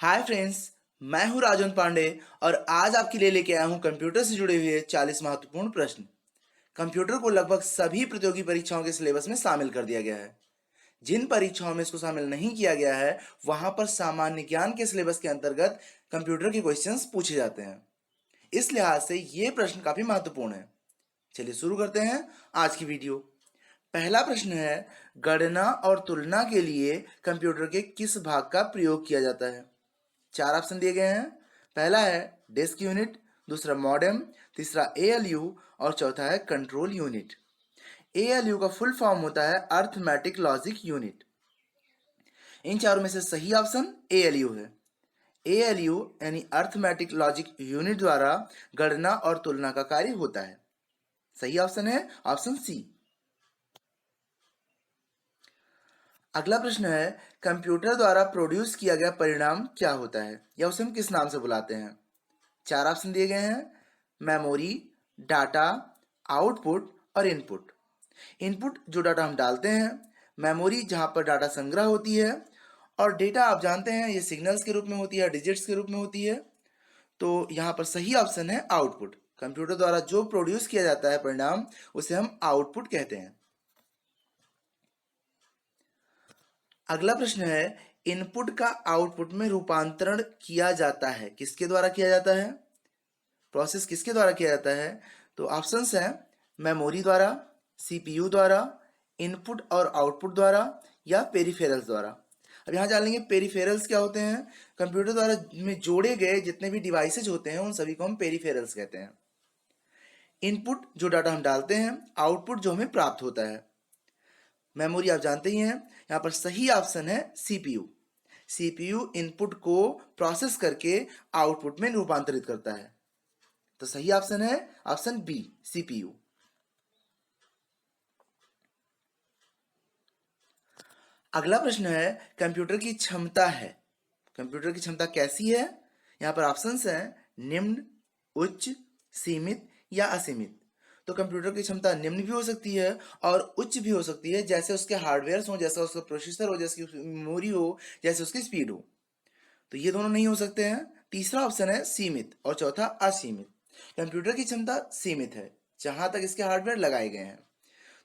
Hi friends, मैं हूं राजन पांडे और आज आपके लिए लेके आया हूं कंप्यूटर से जुड़े हुए 40 महत्वपूर्ण प्रश्न। कंप्यूटर को लगभग सभी प्रतियोगी परीक्षाओं के सिलेबस में शामिल कर दिया गया है। जिन परीक्षाओं में इसको शामिल नहीं किया गया है वहां पर सामान्य ज्ञान के सिलेबस के अंतर्गत कंप्यूटर के क्वेश्चंस पूछे जाते हैं। इस लिहाज से ये प्रश्न काफी महत्वपूर्ण है। चलिए शुरू करते हैं आज की वीडियो। पहला प्रश्न है, गणना और तुलना के लिए कंप्यूटर के किस भाग का प्रयोग किया जाता है? चार ऑप्शन दिए गए हैं। पहला है डिस्क यूनिट, दूसरा मॉडेम, तीसरा एएलयू और चौथा है कंट्रोल यूनिट। एएलयू का फुल फॉर्म होता है अर्थमेटिक लॉजिक यूनिट। इन चारों में से सही ऑप्शन एएलयू है। एएलयू यानी अर्थमेटिक लॉजिक यूनिट द्वारा गणना और तुलना का कार्य होता है। सही ऑप्शन है ऑप्शन सी। अगला प्रश्न है, कंप्यूटर द्वारा प्रोड्यूस किया गया परिणाम क्या होता है या उसे हम किस नाम से बुलाते हैं? चार ऑप्शन दिए गए हैं। मेमोरी, डाटा, आउटपुट और इनपुट। इनपुट जो डाटा हम डालते हैं, मेमोरी जहां पर डाटा संग्रह होती है, और डेटा आप जानते हैं ये सिग्नल्स के रूप में होती है, डिजिट्स के रूप में होती है। तो यहाँ पर सही ऑप्शन है आउटपुट। कंप्यूटर द्वारा जो प्रोड्यूस किया जाता है परिणाम उसे हम आउटपुट कहते हैं। अगला प्रश्न है, इनपुट का आउटपुट में रूपांतरण किया जाता है, किसके द्वारा किया जाता है? प्रोसेस किसके द्वारा किया जाता है? तो ऑप्शंस हैं मेमोरी द्वारा, सीपीयू द्वारा, इनपुट और आउटपुट द्वारा या पेरिफेरल्स द्वारा। अब यहाँ जान लेंगे पेरिफेरल्स क्या होते हैं। कंप्यूटर द्वारा में जोड़े गए जितने भी डिवाइसेज होते हैं उन सभी को हम पेरिफेरल्स कहते हैं। इनपुट जो डाटा हम डालते हैं, आउटपुट जो हमें प्राप्त होता है। मेमोरी आप जानते ही हैं। यहाँ पर सही ऑप्शन है सीपीयू। सीपीयू इनपुट को प्रोसेस करके आउटपुट में रूपांतरित करता है। तो सही ऑप्शन है ऑप्शन बी, सीपीयू। अगला प्रश्न है, कंप्यूटर की क्षमता है। कंप्यूटर की क्षमता कैसी है? यहाँ पर ऑप्शंस हैं निम्न, उच्च, सीमित या असीमित। तो कंप्यूटर की क्षमता निम्न भी हो सकती है और उच्च भी हो सकती है, जैसे उसके हार्डवेयर हो, जैसा उसका प्रोसेसर हो, जैसे उसकी मेमोरी हो, जैसे उसकी स्पीड हो। तो ये दोनों नहीं हो सकते हैं। तीसरा ऑप्शन है सीमित और चौथा असीमित। कंप्यूटर की क्षमता सीमित है जहां तक इसके हार्डवेयर लगाए गए हैं।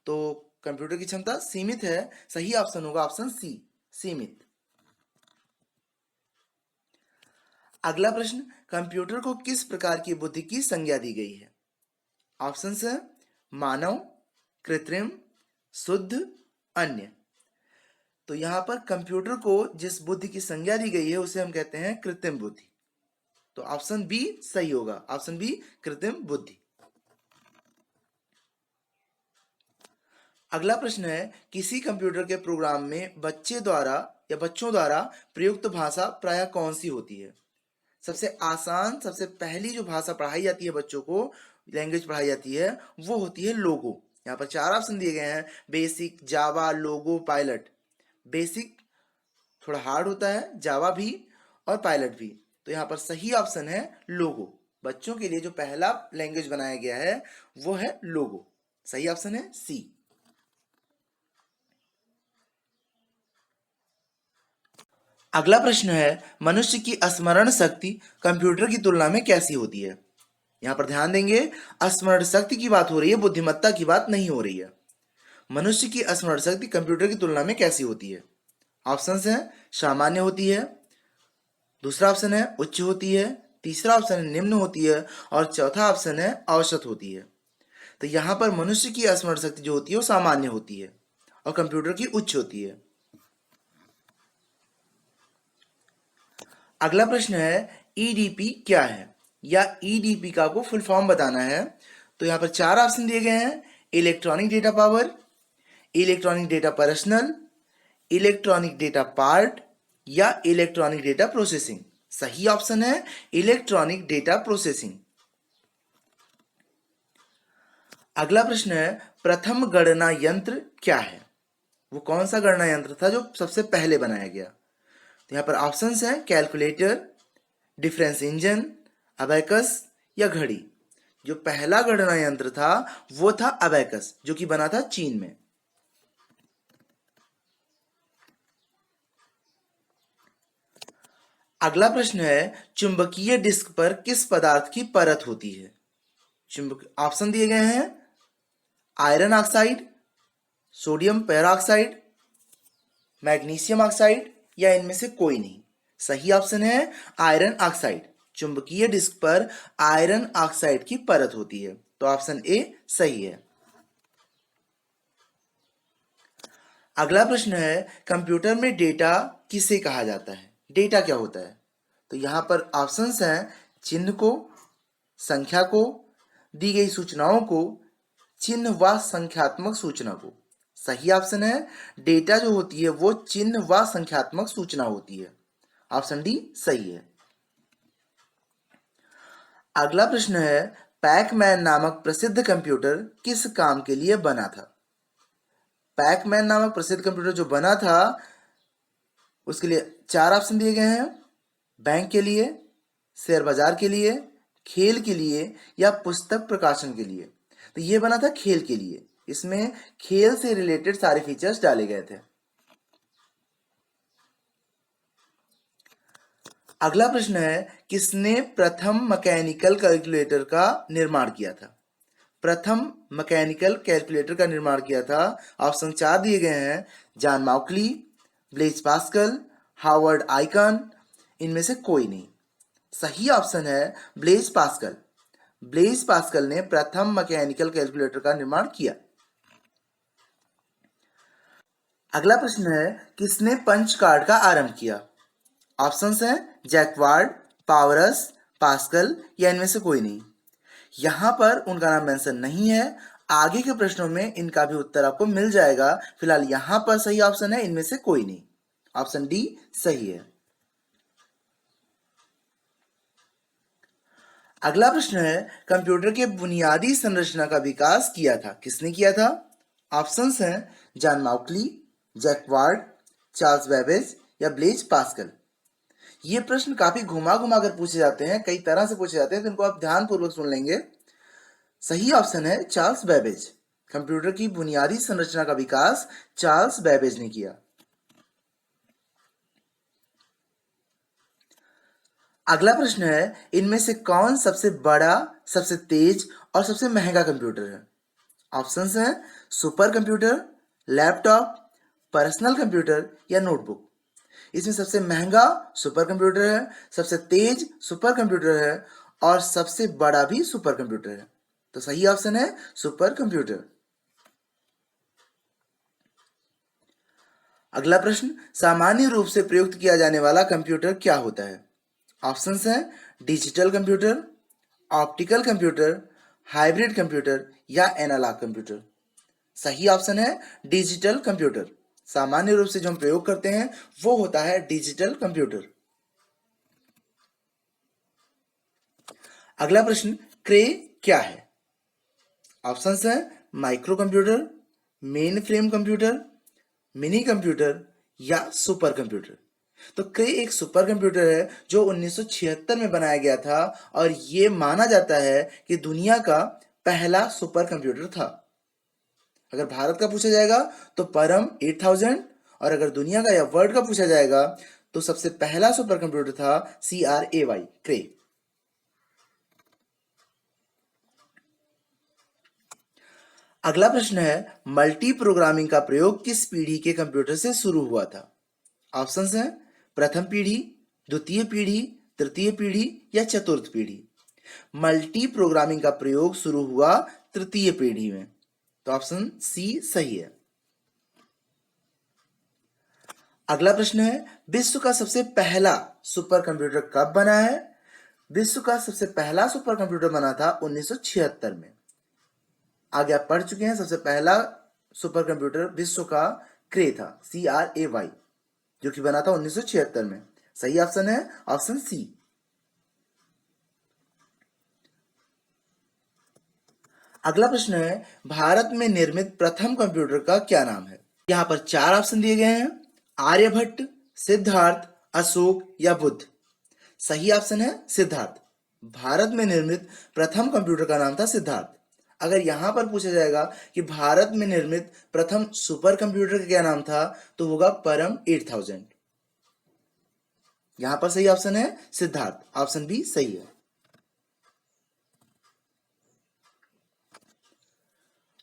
तो कंप्यूटर की क्षमता सीमित है। सही ऑप्शन होगा ऑप्शन सी, सीमित। अगला प्रश्न, कंप्यूटर को किस प्रकार की बुद्धि की संज्ञा दी गई है? ऑप्शंस है मानव, कृत्रिम, शुद्ध, अन्य। तो यहां पर कंप्यूटर को जिस बुद्धि की संज्ञा दी गई है उसे हम कहते हैं कृत्रिम बुद्धि। तो ऑप्शन बी सही होगा, ऑप्शन बी कृत्रिम बुद्धि। अगला प्रश्न है, किसी कंप्यूटर के प्रोग्राम में बच्चों द्वारा प्रयुक्त भाषा प्रायः कौन सी होती है? सबसे आसान, सबसे पहली जो भाषा पढ़ाई जाती है बच्चों को, लैंग्वेज पढ़ाई जाती है, वो होती है लोगो। यहाँ पर चार ऑप्शन दिए गए हैं, बेसिक, जावा, लोगो, पायलट। बेसिक थोड़ा हार्ड होता है, जावा भी और पायलट भी। तो यहाँ पर सही ऑप्शन है लोगो। बच्चों के लिए जो पहला लैंग्वेज बनाया गया है वो है लोगो। सही ऑप्शन है सी। अगला प्रश्न है, मनुष्य की स्मरण शक्ति कंप्यूटर की तुलना में कैसी होती है? यहां पर ध्यान देंगे, स्मरण शक्ति की बात हो रही है, बुद्धिमत्ता की बात नहीं हो रही है। मनुष्य की स्मरण शक्ति कंप्यूटर की तुलना में कैसी होती है? ऑप्शंस हैं सामान्य होती है, दूसरा ऑप्शन है उच्च होती है, तीसरा ऑप्शन है निम्न होती है और चौथा ऑप्शन है औसत होती है। तो यहां पर मनुष्य की स्मरण शक्ति जो होती है वो सामान्य होती है और कंप्यूटर की उच्च होती है। अगला प्रश्न है, ईडीपी क्या है या ईडीपी का को फुल फॉर्म बताना है। तो यहां पर चार ऑप्शन दिए गए हैं, electronic data power, electronic data personal, electronic data part या इलेक्ट्रॉनिक डेटा प्रोसेसिंग। सही ऑप्शन है इलेक्ट्रॉनिक डेटा प्रोसेसिंग। अगला प्रश्न है, प्रथम गणना यंत्र क्या है? वो कौन सा गणना यंत्र था जो सबसे पहले बनाया गया? तो यहाँ पर ऑप्शंस हैं कैलकुलेटर, डिफरेंस इंजन, अबैकस या घड़ी। जो पहला गणना यंत्र था वो था अबैकस, जो कि बना था चीन में। अगला प्रश्न है, चुंबकीय डिस्क पर किस पदार्थ की परत होती है? चुंबक ऑप्शन दिए गए हैं, iron oxide, sodium peroxide, magnesium oxide या इनमें से कोई नहीं। सही ऑप्शन है आयरन ऑक्साइड। चुंबकीय डिस्क पर आयरन ऑक्साइड की परत होती है, तो ऑप्शन ए सही है। अगला प्रश्न है, कंप्यूटर में डेटा किसे कहा जाता है? डेटा क्या होता है? तो यहां पर ऑप्शंस हैं, चिन्ह को, संख्या को, दी गई सूचनाओं को, चिन्ह व संख्यात्मक सूचना को। सही ऑप्शन है, डेटा जो होती है वो चिन्ह व संख्यात्मक सूचना होती है। ऑप्शन डी सही है। अगला प्रश्न है, पैकमैन नामक प्रसिद्ध कंप्यूटर किस काम के लिए बना था? पैकमैन नामक प्रसिद्ध कंप्यूटर जो बना था उसके लिए चार ऑप्शन दिए गए हैं, बैंक के लिए, शेयर बाजार के लिए, खेल के लिए या पुस्तक प्रकाशन के लिए। तो ये बना था खेल के लिए, इसमें खेल से रिलेटेड सारे फीचर्स डाले गए थे। अगला प्रश्न है, किसने प्रथम मैकेनिकल कैलकुलेटर का निर्माण किया था? प्रथम मैकेनिकल कैलकुलेटर का निर्माण किया था। ऑप्शन चार दिए गए हैं, John Mauchly, Blaise Pascal, Howard Aiken, इनमें से कोई नहीं। सही ऑप्शन है ब्लेज पास्कल। ब्लेज पास्कल ने प्रथम मैकेनिकल कैलकुलेटर का निर्माण किया। अगला प्रश्न है, किसने पंच कार्ड का आरंभ किया? ऑप्शंस हैं, जैकवार्ड, पावरस, पास्कल या इनमें से कोई नहीं। यहां पर उनका नाम मेंशन नहीं है, आगे के प्रश्नों में इनका भी उत्तर आपको मिल जाएगा। फिलहाल यहां पर सही ऑप्शन है इनमें से कोई नहीं। ऑप्शन डी सही है। अगला प्रश्न है, कंप्यूटर के बुनियादी संरचना का विकास किया था, किसने किया था? ऑप्शंस हैं, जॉन माउकली, जैकवार्ड, चार्ल्स बेबेज या ब्लेज पास्कल। ये प्रश्न काफी घुमा घुमा कर पूछे जाते हैं, कई तरह से पूछे जाते हैं, तो इनको आप ध्यानपूर्वक सुन लेंगे। सही ऑप्शन है चार्ल्स बेबेज। कंप्यूटर की बुनियादी संरचना का विकास चार्ल्स बेबेज ने किया। अगला प्रश्न है, इनमें से कौन सबसे बड़ा, सबसे तेज और सबसे महंगा कंप्यूटर है? ऑप्शंस हैं, super computer, laptop, personal computer या नोटबुक। इसमें सबसे महंगा सुपर कंप्यूटर है, सबसे तेज सुपर कंप्यूटर है और सबसे बड़ा भी सुपर कंप्यूटर है। तो सही ऑप्शन है सुपर कंप्यूटर। अगला प्रश्न, सामान्य रूप से प्रयुक्त किया जाने वाला कंप्यूटर क्या होता है? ऑप्शंस हैं, digital computer, optical computer, hybrid computer या एनालॉग कंप्यूटर। सही ऑप्शन है डिजिटल कंप्यूटर। सामान्य रूप से जो हम प्रयोग करते हैं वो होता है डिजिटल कंप्यूटर। अगला प्रश्न, क्रे क्या है? ऑप्शंस हैं, micro computer, main frame computer, mini computer या सुपर कंप्यूटर। तो क्रे एक सुपर कंप्यूटर है जो 1976 में बनाया गया था और ये माना जाता है कि दुनिया का पहला सुपर कंप्यूटर था। अगर भारत का पूछा जाएगा तो परम 8000, और अगर दुनिया का या वर्ल्ड का पूछा जाएगा तो सबसे पहला सुपर कंप्यूटर था CRAY, क्रे। अगला प्रश्न है, मल्टी प्रोग्रामिंग का प्रयोग किस पीढ़ी के कंप्यूटर से शुरू हुआ था? ऑप्शंस हैं, प्रथम पीढ़ी, द्वितीय पीढ़ी, तृतीय पीढ़ी या चतुर्थ पीढ़ी। मल्टी प्रोग्रामिंग का प्रयोग शुरू हुआ तृतीय पीढ़ी में, तो ऑप्शन सी सही है। अगला प्रश्न है, विश्व का सबसे पहला सुपर कंप्यूटर कब बना है? विश्व का सबसे पहला सुपर कंप्यूटर बना था 1976 में। आगे आप पढ़ चुके हैं, सबसे पहला सुपर कंप्यूटर विश्व का क्रे था, CRAY, जो कि बना था 1976 में। सही ऑप्शन है ऑप्शन सी। अगला प्रश्न है, भारत में निर्मित प्रथम कंप्यूटर का क्या नाम है? यहां पर चार ऑप्शन दिए गए हैं, आर्यभट्ट, सिद्धार्थ, अशोक या बुद्ध। सही ऑप्शन है सिद्धार्थ। भारत में निर्मित प्रथम कंप्यूटर का नाम था सिद्धार्थ। अगर यहां पर पूछा जाएगा कि भारत में निर्मित प्रथम सुपर कंप्यूटर का क्या नाम था, तो होगा परम 8000। यहां पर सही ऑप्शन है सिद्धार्थ, ऑप्शन बी सही है।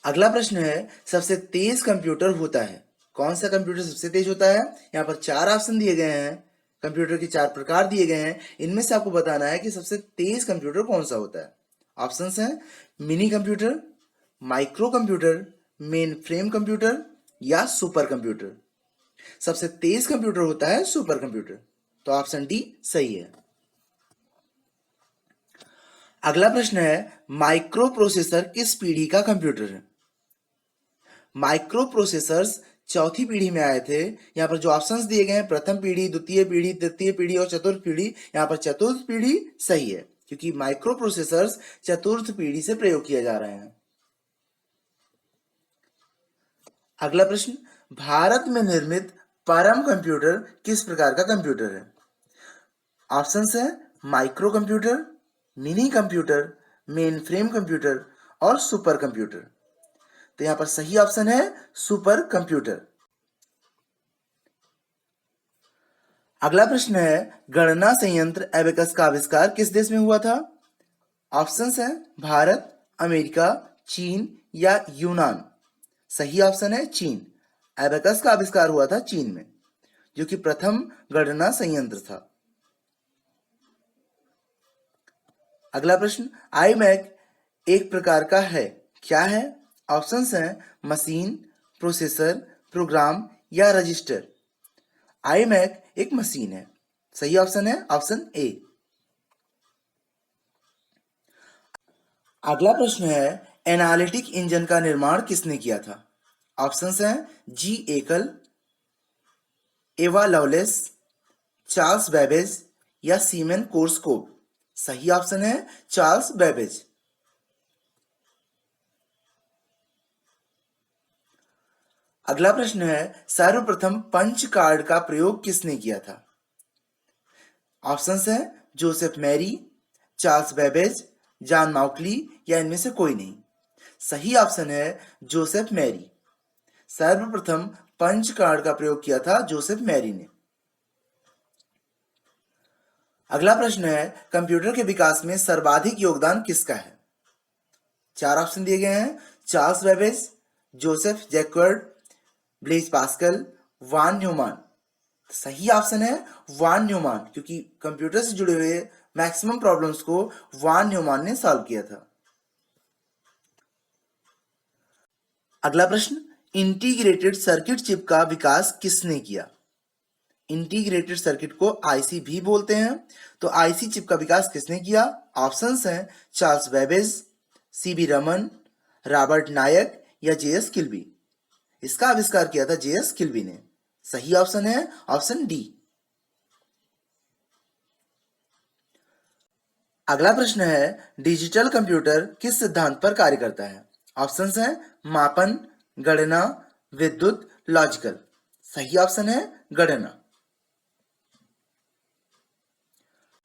अगला प्रश्न है सबसे तेज कंप्यूटर होता है, कौन सा कंप्यूटर सबसे तेज होता है। यहाँ पर चार ऑप्शन दिए गए हैं, कंप्यूटर के चार प्रकार दिए गए हैं, इनमें से आपको बताना है कि सबसे तेज कंप्यूटर कौन सा होता है। ऑप्शंस हैं mini computer, micro computer, main frame computer या सुपर कंप्यूटर। सबसे तेज कंप्यूटर होता है सुपर कंप्यूटर, तो ऑप्शन डी सही है। अगला प्रश्न है माइक्रो प्रोसेसर किस पीढ़ी का कंप्यूटर है। माइक्रो प्रोसेसर्स चौथी पीढ़ी में आए थे। यहाँ पर जो ऑप्शंस दिए गए हैं प्रथम पीढ़ी, द्वितीय पीढ़ी, तृतीय पीढ़ी और चतुर्थ पीढ़ी, यहाँ पर चतुर्थ पीढ़ी सही है क्योंकि माइक्रो प्रोसेसर्स चतुर्थ पीढ़ी से प्रयोग किए जा रहे हैं। अगला प्रश्न भारत में निर्मित परम कंप्यूटर किस प्रकार का कंप्यूटर है। ऑप्शंस है micro computer, mini computer, main frame computer और सुपर कंप्यूटर। तो यहां पर सही ऑप्शन है सुपर कंप्यूटर। अगला प्रश्न है गणना संयंत्र एबेकस का आविष्कार किस देश में हुआ था। ऑप्शंस है भारत, अमेरिका, चीन या यूनान। सही ऑप्शन है चीन। एबेकस का आविष्कार हुआ था चीन में, जो कि प्रथम गणना संयंत्र था। अगला प्रश्न आईमैक एक प्रकार का है, क्या है। ऑप्शंस हैं मशीन, प्रोसेसर, प्रोग्राम या रजिस्टर। आईमैक एक मशीन है, सही ऑप्शन है ऑप्शन ए। अगला प्रश्न है एनालिटिक इंजन का निर्माण किसने किया था। ऑप्शंस हैं जी एकल, एवा लवलेस, चार्ल्स बेबेज या सीमेन कोर्सकोव। सही ऑप्शन है चार्ल्स बेबेज। अगला प्रश्न है सर्वप्रथम पंच कार्ड का प्रयोग किसने किया था। ऑप्शंस है Joseph Marie, Charles Babbage, John Mauchly या इनमें से कोई नहीं। सही ऑप्शन है जोसेफ मैरी। सर्वप्रथम पंच कार्ड का प्रयोग किया था जोसेफ मैरी ने। अगला प्रश्न है कंप्यूटर के विकास में सर्वाधिक योगदान किसका है। चार ऑप्शन दिए गए हैं Charles Babbage, Joseph Jacquard, Blaise Pascal, von Neumann. सही ऑप्शन है वान न्यूमान, क्योंकि कंप्यूटर से जुड़े हुए मैक्सिमम प्रॉब्लम्स को वान न्यूमान ने सॉल्व किया था। अगला प्रश्न इंटीग्रेटेड सर्किट चिप का विकास किसने किया। इंटीग्रेटेड सर्किट को आईसी भी बोलते हैं, तो आईसी चिप का विकास किसने किया। ऑप्शंस हैं Charles Babbage, CB Raman, Robert Noyce या जेएस किल्बी। इसका आविष्कार किया था जेएस किल्बी ने। सही ऑप्शन है ऑप्शन डी। अगला प्रश्न है डिजिटल कंप्यूटर किस सिद्धांत पर कार्य करता है। ऑप्शंस हैं मापन, गणना, विद्युत, लॉजिकल। सही ऑप्शन है गणना।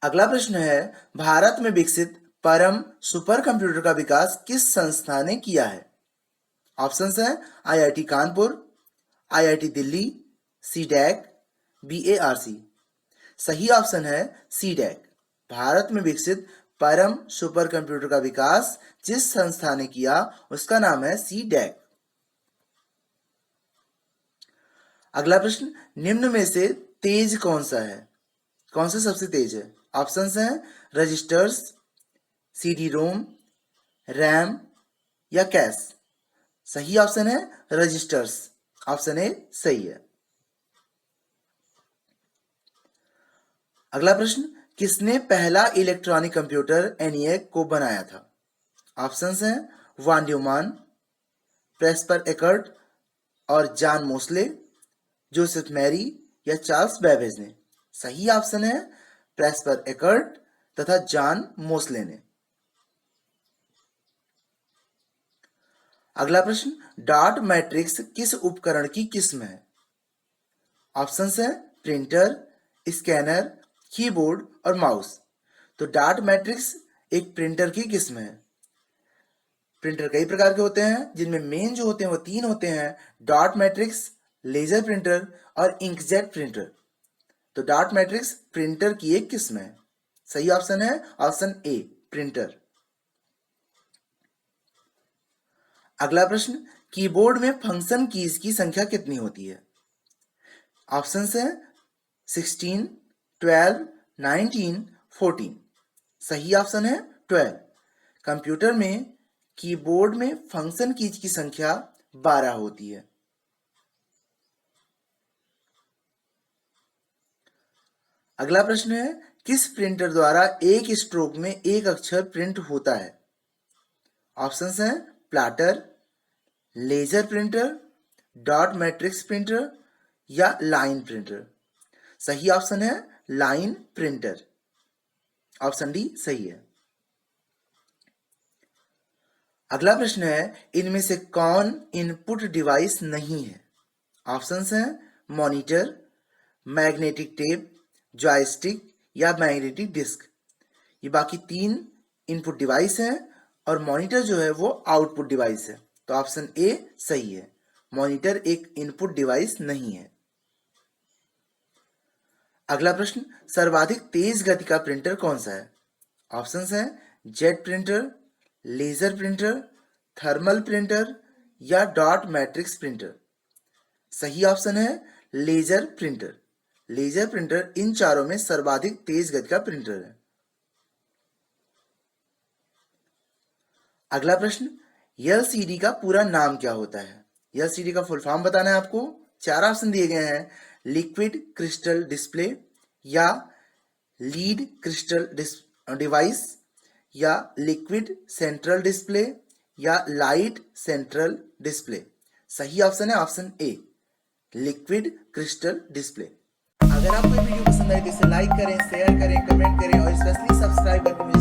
अगला प्रश्न है भारत में विकसित परम सुपर कंप्यूटर का विकास किस संस्था ने किया है। ऑप्शंस हैं IIT Kanpur, IIT Delhi, CDAC, BARC. सही ऑप्शन है सीडैक। भारत में विकसित परम सुपर कंप्यूटर का विकास जिस संस्था ने किया उसका नाम है सीडैक। अगला प्रश्न निम्न में से तेज कौन सा है, कौन सा सबसे तेज है। ऑप्शंस हैं रजिस्टर्स, सीडी रोम, रैम या कैश। सही ऑप्शन है रजिस्टर्स, ऑप्शन ए सही है। अगला प्रश्न किसने पहला इलेक्ट्रॉनिक कंप्यूटर एनिएक को बनाया था। ऑप्शंस हैं वान न्यूमान, प्रेस्पर एकर्ट और जॉन मोस्ले, जोसेफ मैरी या चार्ल्स बेबेज ने। सही ऑप्शन है प्रेस्पर एकर्ट तथा जॉन मोस्ले ने। अगला प्रश्न डॉट मैट्रिक्स किस उपकरण की किस्म है। ऑप्शंस है प्रिंटर, स्कैनर, कीबोर्ड और माउस। तो डॉट मैट्रिक्स एक प्रिंटर की किस्म है। प्रिंटर कई प्रकार के होते हैं, जिनमें मेन जो होते हैं वो तीन होते हैं डॉट मैट्रिक्स, लेजर प्रिंटर और इंकजेट प्रिंटर। तो डॉट मैट्रिक्स प्रिंटर की एक किस्म है। सही ऑप्शन है ऑप्शन ए, प्रिंटर। अगला प्रश्न, कीबोर्ड में फंक्शन कीज की संख्या कितनी होती है? ऑप्शन है 16, 12, 19, 14। सही ऑप्शन है 12। कंप्यूटर में कीबोर्ड में फंक्शन कीज की संख्या 12 होती है। अगला प्रश्न है, किस प्रिंटर द्वारा एक स्ट्रोक में एक अक्षर प्रिंट होता है? ऑप्शंस हैं plotter, laser printer, dot matrix printer या लाइन प्रिंटर। सही ऑप्शन है लाइन प्रिंटर, ऑप्शन डी सही है। अगला प्रश्न है, इनमें से कौन इनपुट डिवाइस नहीं है? ऑप्शंस हैं मॉनिटर, मैग्नेटिक टेप, जॉयस्टिक या मैग्नेटिक डिस्क। ये बाकी 3 इनपुट डिवाइस हैं और मॉनिटर जो है वो आउटपुट डिवाइस है। तो ऑप्शन ए सही है, मॉनिटर एक इनपुट डिवाइस नहीं है। अगला प्रश्न, सर्वाधिक तेज गति का प्रिंटर कौन सा है? ऑप्शंस हैं jet printer, laser printer, thermal printer या डॉट मैट्रिक्स प्रिंटर। सही ऑप्शन है लेजर प्रिंटर। लेजर प्रिंटर इन चारों में सर्वाधिक तेज गति का प्रिंटर है। अगला प्रश्न, एलसीडी का पूरा नाम क्या होता है? एलसीडी का फुल फॉर्म बताना है आपको। 4 ऑप्शन दिए गए हैं, लिक्विड क्रिस्टल डिस्प्ले या लीड क्रिस्टल डिवाइस या लिक्विड सेंट्रल डिस्प्ले या लाइट सेंट्रल डिस्प्ले। सही ऑप्शन है option A, liquid crystal display. अगर आपको वीडियो पसंद आए तो इसे लाइक करें, शेयर करें, कमेंट करें और स्पेशली सब्सक्राइब करके मुझे